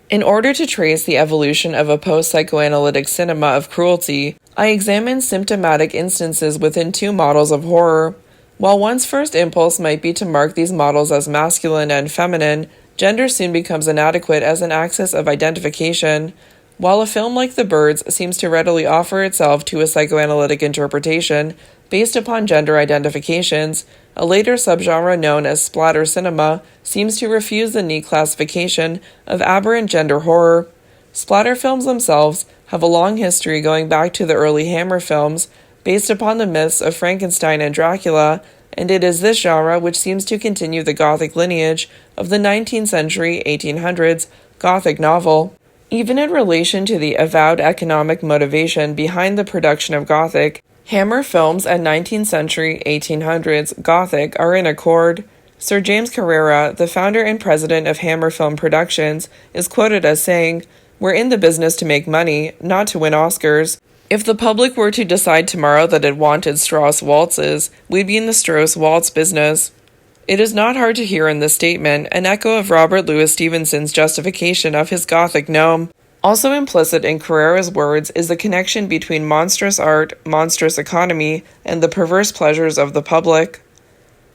In order to trace the evolution of a post-psychoanalytic cinema of cruelty, I examined symptomatic instances within two models of horror. While one's first impulse might be to mark these models as masculine and feminine, gender soon becomes inadequate as an axis of identification. While a film like The Birds seems to readily offer itself to a psychoanalytic interpretation based upon gender identifications, a later subgenre known as splatter cinema seems to refuse the neat classification of aberrant gender horror. Splatter films themselves have a long history going back to the early Hammer films, based upon the myths of Frankenstein and Dracula, and it is this genre which seems to continue the Gothic lineage of the 19th century 1800s Gothic novel. Even in relation to the avowed economic motivation behind the production of Gothic, Hammer films and 19th century 1800s Gothic are in accord. Sir James Carrera, the founder and president of Hammer Film Productions, is quoted as saying, "We're in the business to make money, not to win Oscars. If the public were to decide tomorrow that it wanted Strauss waltzes, we'd be in the Strauss waltz business." It is not hard to hear in this statement an echo of Robert Louis Stevenson's justification of his Gothic gnome. Also implicit in Carrera's words is the connection between monstrous art, monstrous economy, and the perverse pleasures of the public.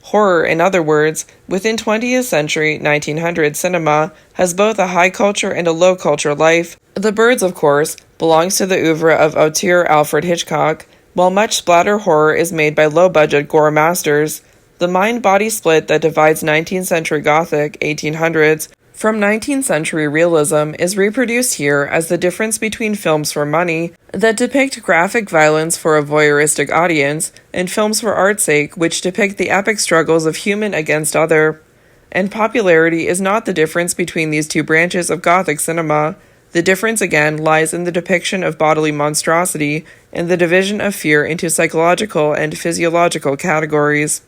Horror, in other words, within 20th century 1900 cinema, has both a high culture and a low culture life. The Birds, of course, belongs to the oeuvre of auteur Alfred Hitchcock, while much splatter horror is made by low-budget gore masters. The mind-body split that divides 19th century Gothic 1800s from 19th century realism is reproduced here as the difference between films for money that depict graphic violence for a voyeuristic audience and films for art's sake which depict the epic struggles of human against other. And popularity is not the difference between these two branches of Gothic cinema. The difference again lies in the depiction of bodily monstrosity and the division of fear into psychological and physiological categories.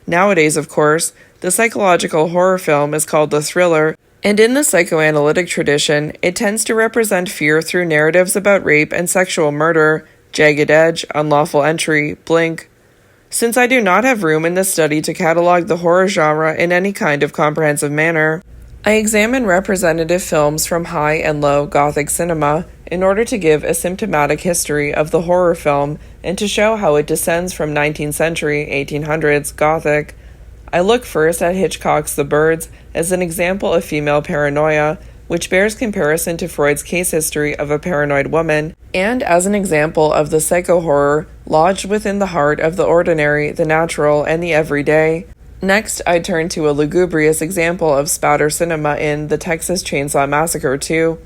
Nowadays, of course, the psychological horror film is called the thriller, and in the psychoanalytic tradition, it tends to represent fear through narratives about rape and sexual murder, Jagged Edge, Unlawful Entry, Blink. Since I do not have room in this study to catalog the horror genre in any kind of comprehensive manner, I examine representative films from high and low Gothic cinema in order to give a symptomatic history of the horror film and to show how it descends from 19th century 1800s Gothic. I look first at Hitchcock's The Birds as an example of female paranoia, which bears comparison to Freud's case history of a paranoid woman, and as an example of the psycho-horror lodged within the heart of the ordinary, the natural, and the everyday. Next, I turn to a lugubrious example of spatter cinema in The Texas Chainsaw Massacre 2.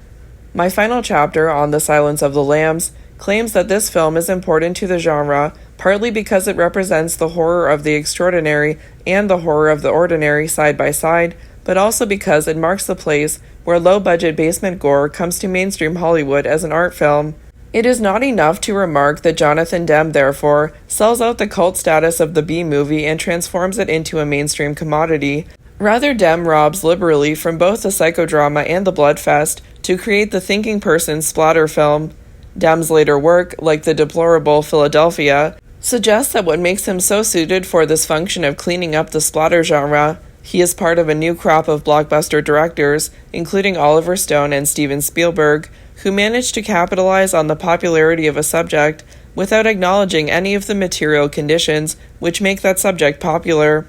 My final chapter on The Silence of the Lambs claims that this film is important to the genre partly because it represents the horror of the extraordinary and the horror of the ordinary side by side, but also because it marks the place where low-budget basement gore comes to mainstream Hollywood as an art film. It is not enough to remark that Jonathan Demme, therefore, sells out the cult status of the B-movie and transforms it into a mainstream commodity. Rather, Demme robs liberally from both the psychodrama and the bloodfest to create the thinking person's splatter film. Demme's later work, like the deplorable Philadelphia, suggests that what makes him so suited for this function of cleaning up the splatter genre, he is part of a new crop of blockbuster directors, including Oliver Stone and Steven Spielberg, who managed to capitalize on the popularity of a subject without acknowledging any of the material conditions which make that subject popular.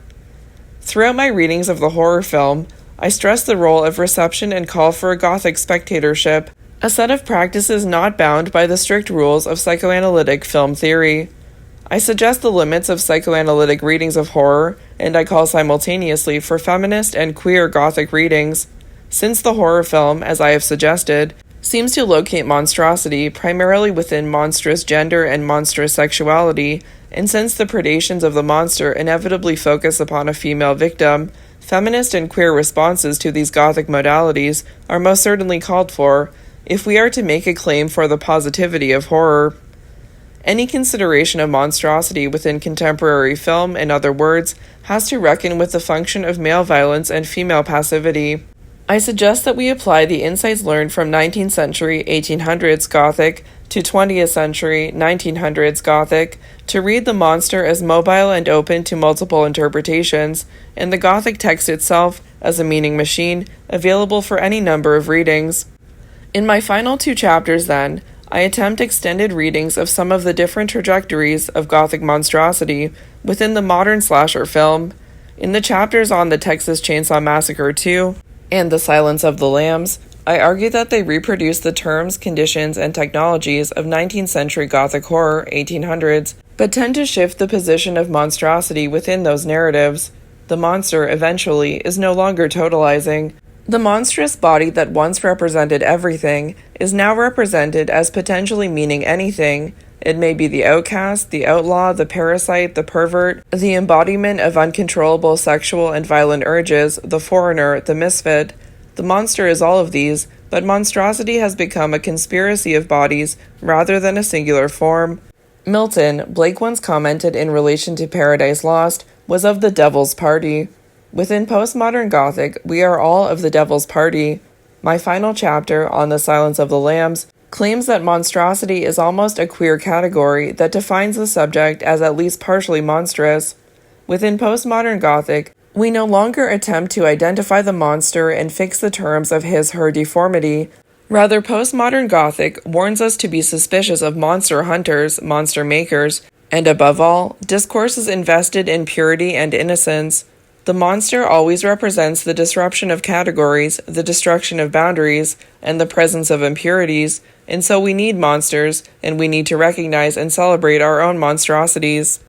Throughout my readings of the horror film, I stress the role of reception and call for a Gothic spectatorship, a set of practices not bound by the strict rules of psychoanalytic film theory. I suggest the limits of psychoanalytic readings of horror, and I call simultaneously for feminist and queer Gothic readings. Since the horror film, as I have suggested, seems to locate monstrosity primarily within monstrous gender and monstrous sexuality, and since the predations of the monster inevitably focus upon a female victim, feminist and queer responses to these Gothic modalities are most certainly called for, if we are to make a claim for the positivity of horror. Any consideration of monstrosity within contemporary film, in other words, has to reckon with the function of male violence and female passivity. I suggest that we apply the insights learned from 19th century 1800s Gothic to 20th century 1900s Gothic to read the monster as mobile and open to multiple interpretations, and the Gothic text itself as a meaning machine available for any number of readings. In my final 2 chapters, then, I attempt extended readings of some of the different trajectories of Gothic monstrosity within the modern slasher film. In the chapters on the Texas Chainsaw Massacre 2 and The Silence of the Lambs, I argue that they reproduce the terms, conditions, and technologies of 19th century Gothic horror 1800s, but tend to shift the position of monstrosity within those narratives. The monster, eventually, is no longer totalizing. The monstrous body that once represented everything is now represented as potentially meaning anything. It may be the outcast, the outlaw, the parasite, the pervert, the embodiment of uncontrollable sexual and violent urges, the foreigner, the misfit. The monster is all of these, but monstrosity has become a conspiracy of bodies rather than a singular form. Milton, Blake once commented in relation to Paradise Lost, was of the devil's party. Within postmodern Gothic, we are all of the devil's party. My final chapter, on The Silence of the Lambs, claims that monstrosity is almost a queer category that defines the subject as at least partially monstrous. Within postmodern Gothic, we no longer attempt to identify the monster and fix the terms of his/her deformity. Rather, postmodern Gothic warns us to be suspicious of monster hunters, monster makers, and above all, discourses invested in purity and innocence. The monster always represents the disruption of categories, the destruction of boundaries, and the presence of impurities, and so we need monsters, and we need to recognize and celebrate our own monstrosities.